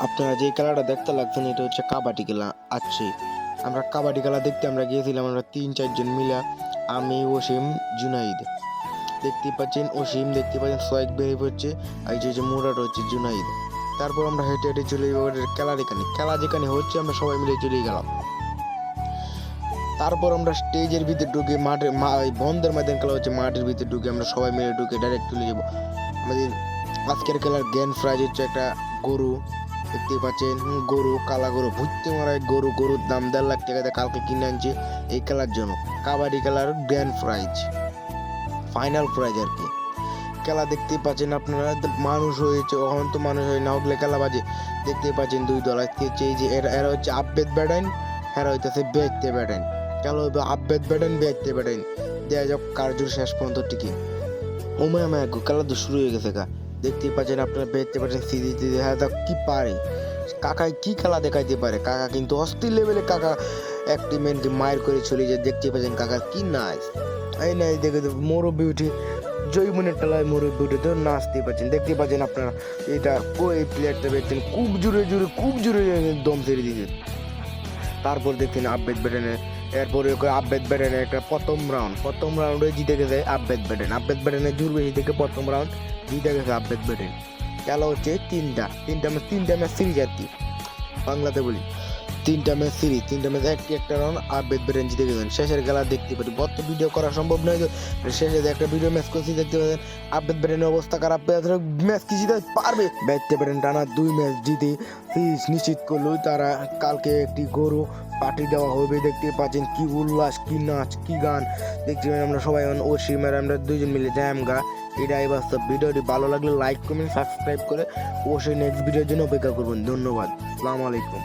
আপনারা যে খেলাটা দেখতে লাগছেন এটা হচ্ছে কাবাডি খেলা। আমরা কাবাডি খেলা দেখতে আমরা গিয়েছিলাম, আমরা 3-4 জন মিলা, আমি, ওসিম, জুনাইদ। দেখতে পাচ্ছেন ওসিম, দেখতে পাচ্ছেন সোয়েক বেরিয়ে পড়ছে, আর এই যে মুরাদ হচ্ছে জুনাইদ। তারপর আমরা হেঁটে হেঁটে চলে যাবো খেলা যেখানে হচ্ছে আমরা সবাই মিলে চলে গেলাম। তারপর আমরা স্টেজের ভিতরে ঢুকে বন্ধের ময়দান খেলা হচ্ছে, মাঠের ভিতরে ঢুকে আমরা সবাই মিলে ঢুকে ডাইরেক্ট চলে যাবো। আমাদের আজকের খেলার গ্র্যান্ড প্রাইজ হচ্ছে একটা গরু। দেখতে পাচ্ছেন গরু, কালা গরু, ভুট্টে মারা গরুর দাম 1.5 লাখ টাকাতে কালকে কিনে আনছে এই খেলার জন্য। কাবাডি খেলার গ্র্যান্ড প্রাইজ, ফাইনাল প্রাইজ আর কি। খেলা দেখতে পাচ্ছেন আপনারা, মানুষ হয়েছে, ওখানে তো মানুষ হয় না হলে খেলা বাজে। দেখতে পাচ্ছেন দুই দল আজকে এই যে এরা হচ্ছে আব্বেদ ব্যাটাইন, এরা হইতেছে বেচতে ব্যাটাইন। খেলা হবে আব্বেদ ব্যাটাইন বেচতে ব্যাটাইন, দেয়া যাক কার্য শেষ পর্যন্ত টিকে। খেলা তো শুরু হয়ে গেছে। দেখতেই পাচ্ছেন আপনারা, বেচতে পাচ্ছেন সিরিজ হ্যাঁ কি পারে কাকাই, কি খেলা দেখাইতে পারে কাকা, কিন্তু অস্থির লেভেলে কাকা একটি মেনকে মায়ের করে চলে যায়। দেখতে পাচ্ছেন কাকা কি নাচ, এই নাই দেখে মুরব্বি উঠে জৈবনের টালায় মুরব্বি উঠে তো নাচতে পাচ্ছেন। দেখতে পাচ্ছেন আপনারা, এটা এই প্লেয়ারটা দেখছেন খুব জোরে দম ছেড়ে দিয়েছে। তারপর দেখছেন আব্বেদ ব্যাটেনের, এরপরে আব্বেদ ব্যাটেনের একটা প্রথম রাউন্ডে জিতে গেছে আব্বেদ ব্যাটেনের জোর বেশি থেকে প্রথম রাউন্ড জিতে গেছে আব্বেদ ব্যাটেন। খেলা হচ্ছে তিনটা ম্যাচ সিরিজ আর কি, বাংলাতে বলি তিনটা ম্যাচ একটা রাউন্ড আব্বেদ ব্যাটেন জিতে গেছেন। শেষের খেলা দেখতে পারি, বড় ভিডিও করা সম্ভব নয়, শেষে একটা ভিডিও ম্যাচ করছি দেখতে পাচ্ছেন। আব্বেদ ব্যাটেনের অবস্থা খারাপ, ম্যাচ কি জিতে পারবে? বেচতে ব্যাটেন টানা 2 ম্যাচ জিতে সিরিজ নিশ্চিত করলো তারা। কালকে একটি গরু পার্টি দেওয়া হবে। দেখতে পাচ্ছেন কি উল্লাস, কি নাচ, কি গান। দেখতে পাচ্ছেন আমরা সবাই ওসিম আর আমরা 2 জন মিলে জ্যামগা। এটাই বাস্তব। ভিডিওটি ভালো লাগলে লাইক কমেন্ট সাবস্ক্রাইব করে অবশ্যই নেক্সট ভিডিওর জন্য অপেক্ষা করবেন। ধন্যবাদ, আসসালামু আলাইকুম।